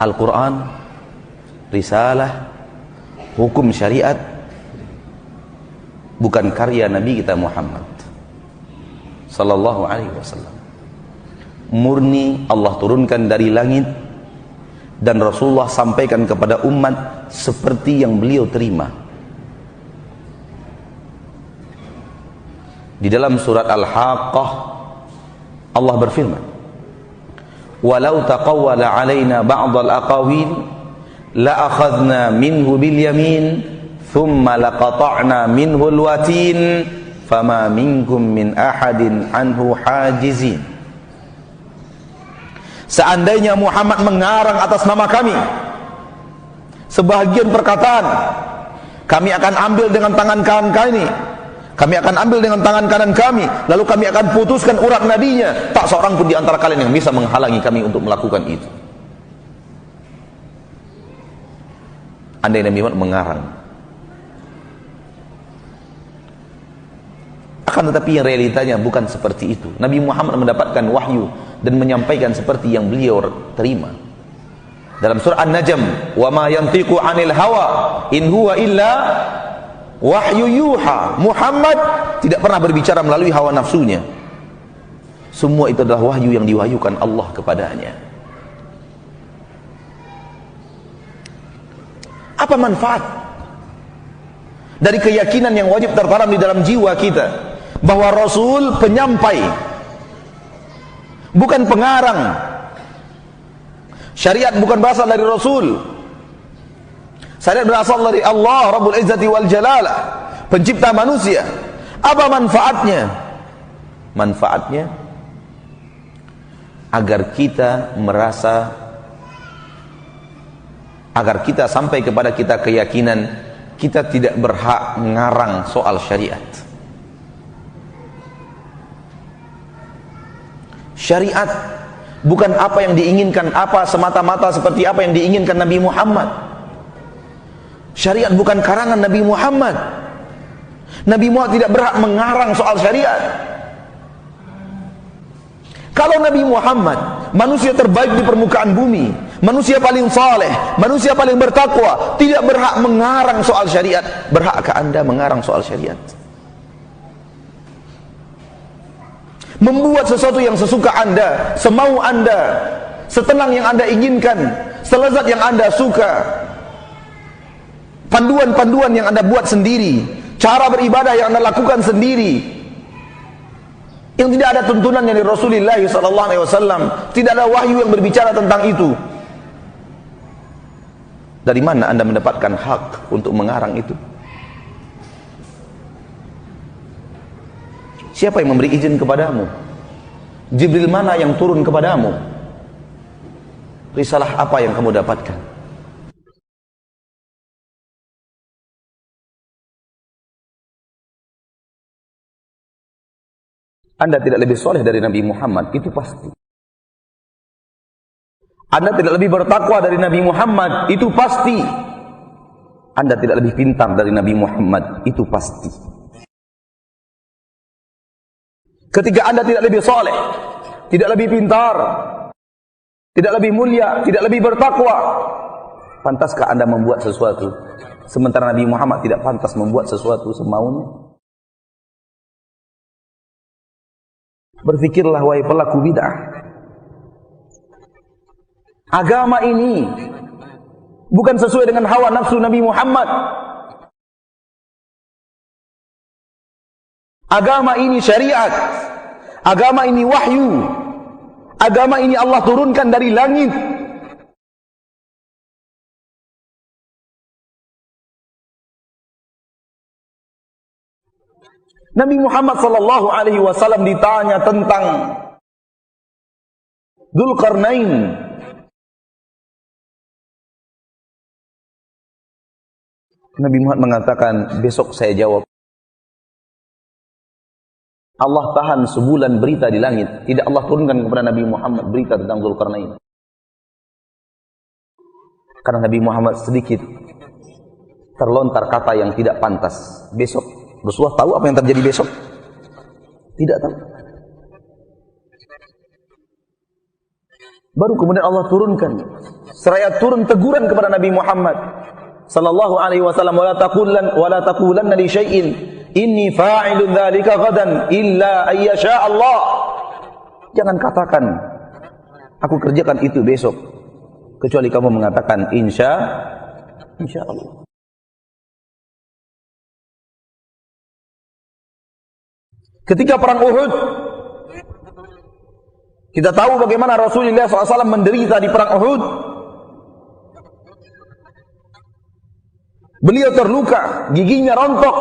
Al-Quran, risalah, hukum syariat bukan karya Nabi kita Muhammad sallallahu alaihi wasallam. Murni Allah turunkan dari langit dan Rasulullah sampaikan kepada umat seperti yang beliau terima. Di dalam surat Al-Haqqah Allah berfirman, "Walau taqawwala 'alaina ba'dal aqawil la akhadna minhu bil yamin thumma laqata'na minhu al-watin fama minkum min ahadin anhu hajizin." Seandainya Muhammad mengarang atas nama kami sebahagian perkataan, kami akan ambil dengan tangan kanan kami, kami akan ambil dengan tangan kanan kami, lalu kami akan putuskan urat nadinya. Tak seorang pun di antara kalian yang bisa menghalangi kami untuk melakukan itu. Andai Nabi Muhammad mengarang, akan tetapi yang realitanya bukan seperti itu. Nabi Muhammad mendapatkan wahyu dan menyampaikan seperti yang beliau terima. Dalam surah An-Najm, "Wa ma yantiqu 'anil hawa in huwa illa wahyu yuha." Muhammad tidak pernah berbicara melalui hawa nafsunya. Semua itu adalah wahyu yang diwahyukan Allah kepadanya. Apa manfaat dari keyakinan yang wajib tertanam di dalam jiwa kita bahwa Rasul penyampai, bukan pengarang. Syariat bukan berasal dari Rasul. Syariat berasal dari Allah Rabbul Izzati wal Jalalah, pencipta manusia. Apa manfaatnya? Manfaatnya agar kita merasa, agar kita sampai kepada kita keyakinan kita tidak berhak mengarang soal syariat. Syariat bukan apa yang diinginkan, apa semata-mata seperti apa yang diinginkan Nabi Muhammad. Syariat bukan karangan Nabi Muhammad. Nabi Muhammad tidak berhak mengarang soal syariat. Kalau Nabi Muhammad, manusia terbaik di permukaan bumi, manusia paling saleh, manusia paling bertakwa, tidak berhak mengarang soal syariat, berhakkah Anda mengarang soal syariat? Membuat sesuatu yang sesuka Anda, semau Anda, setenang yang Anda inginkan, selezat yang Anda suka, panduan-panduan yang Anda buat sendiri, cara beribadah yang Anda lakukan sendiri, yang tidak ada tuntunan dari Rasulullah SAW, tidak ada wahyu yang berbicara tentang itu. Dari mana Anda mendapatkan hak untuk mengarang itu? Siapa yang memberi izin kepadamu? Jibril mana yang turun kepadamu? Risalah apa yang kamu dapatkan? Anda tidak lebih soleh dari Nabi Muhammad, itu pasti. Anda tidak lebih bertakwa dari Nabi Muhammad, itu pasti. Anda tidak lebih pintar dari Nabi Muhammad, itu pasti. Ketika Anda tidak lebih soleh, tidak lebih pintar, tidak lebih mulia, tidak lebih bertakwa, pantaskah Anda membuat sesuatu sementara Nabi Muhammad tidak pantas membuat sesuatu semaunya? Berfikirlah wahai pelaku bid'ah, agama ini bukan sesuai dengan hawa nafsu Nabi Muhammad. Agama ini syariat, agama ini wahyu, agama ini Allah turunkan dari langit. Nabi Muhammad SAW ditanya tentang Dzulqarnain. Nabi Muhammad mengatakan, besok saya jawab. Allah tahan sebulan berita di langit, tidak Allah turunkan kepada Nabi Muhammad berita tentang Dzulqarnain. Karena Nabi Muhammad sedikit terlontar kata yang tidak pantas. Besok Rasulullah tahu apa yang terjadi besok? Tidak tahu. Baru kemudian Allah turunkan seraya turun teguran kepada Nabi Muhammad sallallahu alaihi wasallam, wala taqulanna li syai'in inni fa'ilun dzalika ghadan illa ayyasha Allah. Jangan katakan aku kerjakan itu besok kecuali kamu mengatakan insya Allah. Ketika perang Uhud, kita tahu bagaimana Rasulullah SAW menderita di perang Uhud. Beliau terluka, giginya rontok,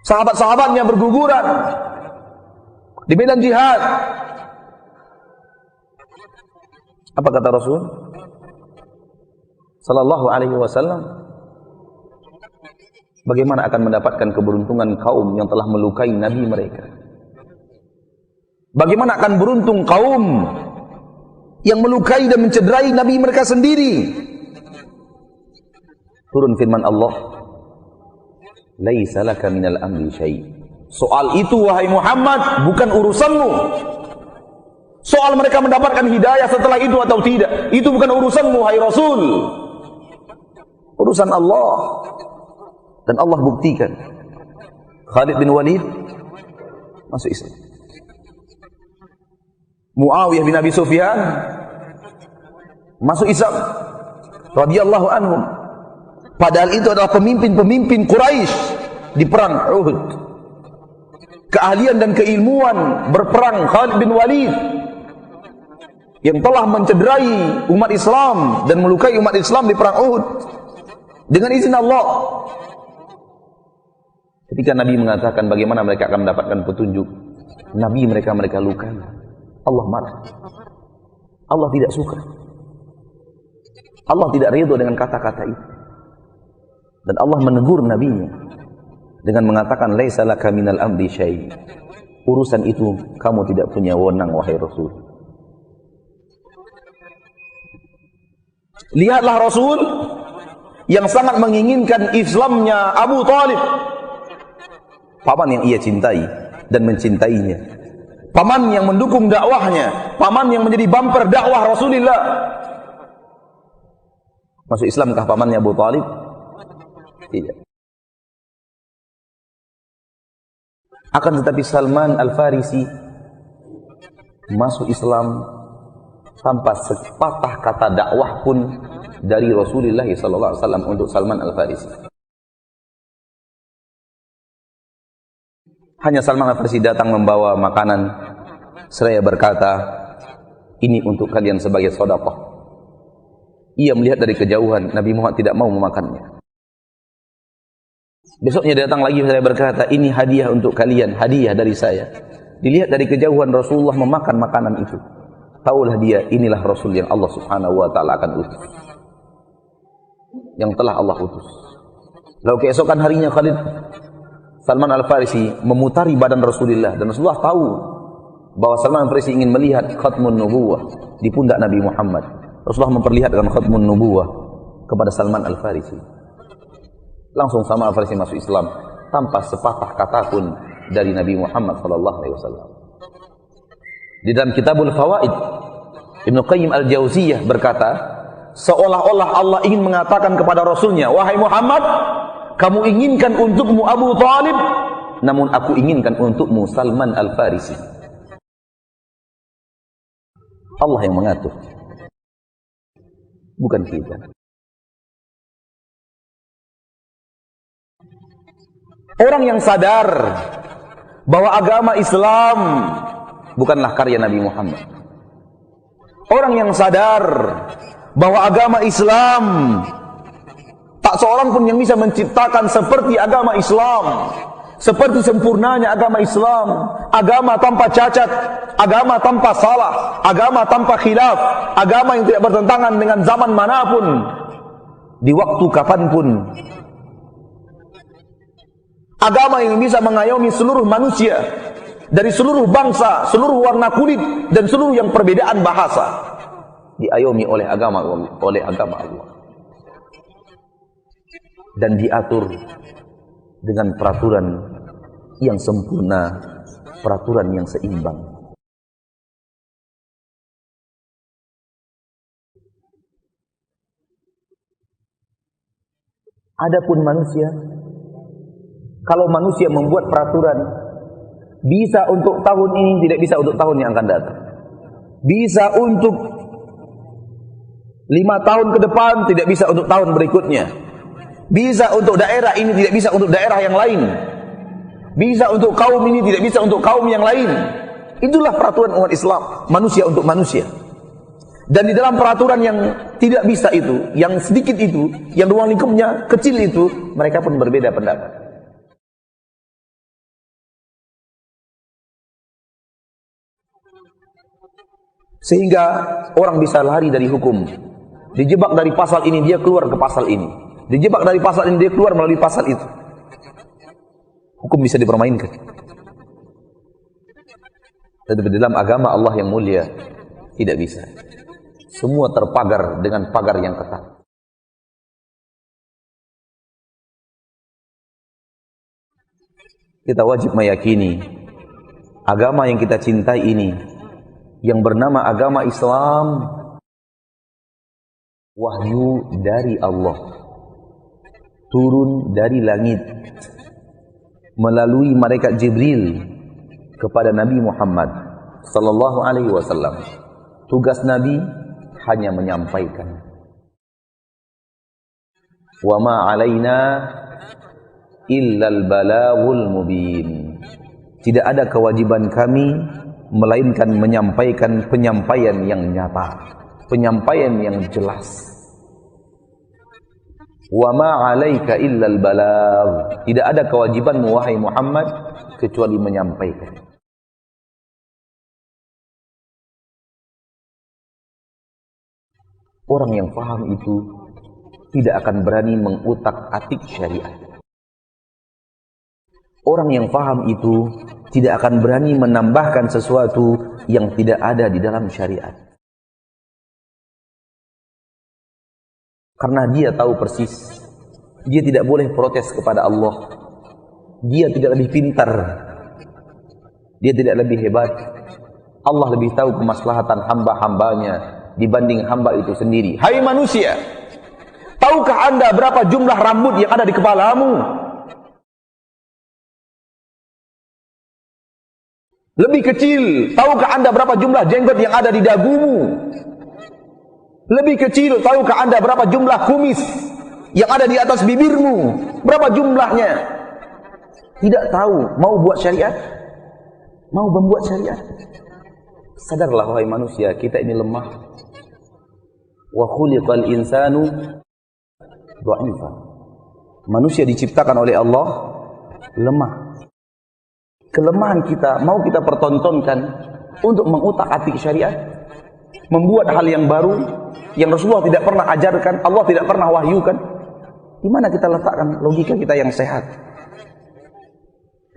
sahabat-sahabatnya berguguran di medan jihad. Apa kata Rasul sallallahu alaihi wasallam? Bagaimana akan mendapatkan keberuntungan kaum yang telah melukai nabi mereka? Bagaimana akan beruntung kaum yang melukai dan mencederai nabi mereka sendiri? Turun firman Allah, "Laisa laka minal amri syai'." Soal itu wahai Muhammad bukan urusanmu. Soal mereka mendapatkan hidayah setelah itu atau tidak, itu bukan urusanmu wahai Rasul. Urusan Allah. Dan Allah buktikan Khalid bin Walid masuk Islam, Muawiyah bin Abi Sufyan masuk Islam radhiyallahu anhum. Padahal itu adalah pemimpin-pemimpin Quraisy di perang Uhud. Keahlian dan keilmuan berperang Khalid bin Walid yang telah mencederai umat Islam dan melukai umat Islam di perang Uhud dengan izin Allah. Ketika Nabi mengatakan bagaimana mereka akan mendapatkan petunjuk, Nabi mereka lukai, Allah marah. Allah tidak suka. Allah tidak ridho dengan kata-kata itu. Dan Allah menegur nabinya dengan mengatakan laisa laka minal amri syai'. Urusan itu kamu tidak punya wewenang wahai Rasul. Lihatlah Rasul yang sangat menginginkan Islamnya Abu Talib, paman yang ia cintai dan mencintainya, paman yang mendukung dakwahnya, paman yang menjadi bumper dakwah Rasulullah. Masuk Islamkah pamannya Abu Talib? Tidak. Akan tetapi Salman Al-Farisi masuk Islam tanpa sepatah kata dakwah pun dari Rasulullah SAW untuk Salman Al-Farisi. Hanya Salman Al-Farisi datang membawa makanan, seraya berkata, ini untuk kalian sebagai sedekah. Ia melihat dari kejauhan, Nabi Muhammad tidak mau memakannya. Besoknya datang lagi, seraya berkata, ini hadiah untuk kalian, hadiah dari saya. Dilihat dari kejauhan Rasulullah memakan makanan itu. Taulah dia, inilah Rasul yang Allah Subhanahu wa ta'ala akan utus, yang telah Allah utus. Lalu keesokan harinya Salman Al-Farisi memutari badan Rasulullah, dan Rasulullah tahu bahwa Salman Al-Farisi ingin melihat khatmun nubuwah di pundak Nabi Muhammad. Rasulullah memperlihatkan khatmun nubuwah kepada Salman Al-Farisi. Langsung Salman Al-Farisi masuk Islam tanpa sepatah kata pun dari Nabi Muhammad SAW. Di dalam Kitabul Fawaid, Ibnu Qayyim Al-Jauziyah berkata, seolah-olah Allah ingin mengatakan kepada Rasulnya, wahai Muhammad, kamu inginkan untukmu Abu Talib, namun aku inginkan untukmu Salman Al-Farisi. Allah yang mengatur, bukan kita. Orang yang sadar bahwa agama Islam bukanlah karya Nabi Muhammad. Orang yang sadar bahwa agama Islam tak seorang pun yang bisa menciptakan seperti agama Islam, seperti sempurnanya agama Islam, agama tanpa cacat, agama tanpa salah, agama tanpa khilaf, agama yang tidak bertentangan dengan zaman manapun, di waktu kapanpun. Agama yang bisa mengayomi seluruh manusia, dari seluruh bangsa, seluruh warna kulit, dan seluruh yang perbedaan bahasa, diayomi oleh agama Allah. Dan diatur dengan peraturan yang sempurna, peraturan yang seimbang. Adapun manusia, kalau manusia membuat peraturan, bisa untuk tahun ini, tidak bisa untuk tahun yang akan datang. Bisa untuk 5 tahun ke depan, tidak bisa untuk tahun berikutnya. Bisa untuk daerah ini, tidak bisa untuk daerah yang lain. Bisa untuk kaum ini, tidak bisa untuk kaum yang lain. Itulah peraturan umat Islam, manusia untuk manusia. Dan di dalam peraturan yang tidak bisa itu, yang sedikit itu, yang ruang lingkupnya kecil itu, mereka pun berbeda pendapat. Sehingga orang bisa lari dari hukum. Dijebak dari pasal ini, dia keluar ke pasal ini. Dijebak dari pasal ini, dia keluar melalui pasal itu. Hukum bisa dipermainkan. Tetapi dalam agama Allah yang mulia, tidak bisa. Semua terpagar dengan pagar yang ketat. Kita wajib meyakini agama yang kita cintai ini, yang bernama agama Islam, wahyu dari Allah, turun dari langit melalui malaikat Jibril kepada Nabi Muhammad sallallahu alaihi wasallam. Tugas Nabi hanya menyampaikan. Wa ma 'alaina illal balaghul mubin. Tidak ada kewajiban kami melainkan menyampaikan penyampaian yang nyata, penyampaian yang jelas. Wa ma 'alaika illal balagh. Tidak ada kewajibanmu wahai Muhammad kecuali menyampaikan. Orang yang paham itu tidak akan berani mengutak-atik syariat. Orang yang paham itu tidak akan berani menambahkan sesuatu yang tidak ada di dalam syariat. Karena dia tahu persis, dia tidak boleh protes kepada Allah. Dia tidak lebih pintar, dia tidak lebih hebat. Allah lebih tahu kemaslahatan hamba-hambanya dibanding hamba itu sendiri. Hai manusia, tahukah anda berapa jumlah rambut yang ada di kepalamu? Lebih kecil, tahukah anda berapa jumlah jenggot yang ada di dagumu? Lebih kecil, tahukah anda berapa jumlah kumis yang ada di atas bibirmu? Berapa jumlahnya? Tidak tahu, mau buat syariat? Mau membuat syariat? Sadarlah wahai manusia, kita ini lemah. Wa khuliqal insanu dha'ifa. Manusia diciptakan oleh Allah lemah. Kelemahan kita mau kita pertontonkan untuk mengutak-atik syariat, membuat hal yang baru yang Rasulullah tidak pernah ajarkan, Allah tidak pernah wahyukan. Di mana kita letakkan logika kita yang sehat?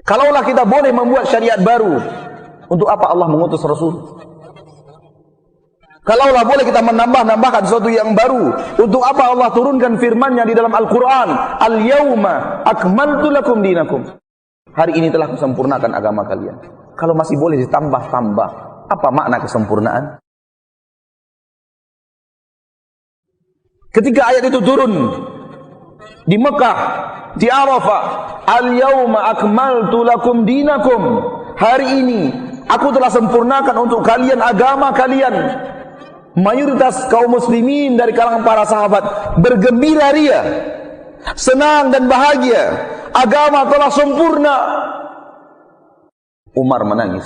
Kalaulah kita boleh membuat syariat baru, untuk apa Allah mengutus Rasul? Kalaulah boleh kita menambahkan sesuatu yang baru, untuk apa Allah turunkan firman-Nya di dalam Al-Quran? Al-yawma akmaltu lakum dinakum. Hari ini telah kusempurnakan agama kalian. Kalau masih boleh ditambah-tambah, apa makna kesempurnaan? Ketika ayat itu turun di Mekah, di Arafah, al-yawma akmaltu lakum dinakum. Hari ini aku telah sempurnakan untuk kalian agama kalian. Mayoritas kaum muslimin dari kalangan para sahabat bergembira ria, senang dan bahagia. Agama telah sempurna. Umar menangis.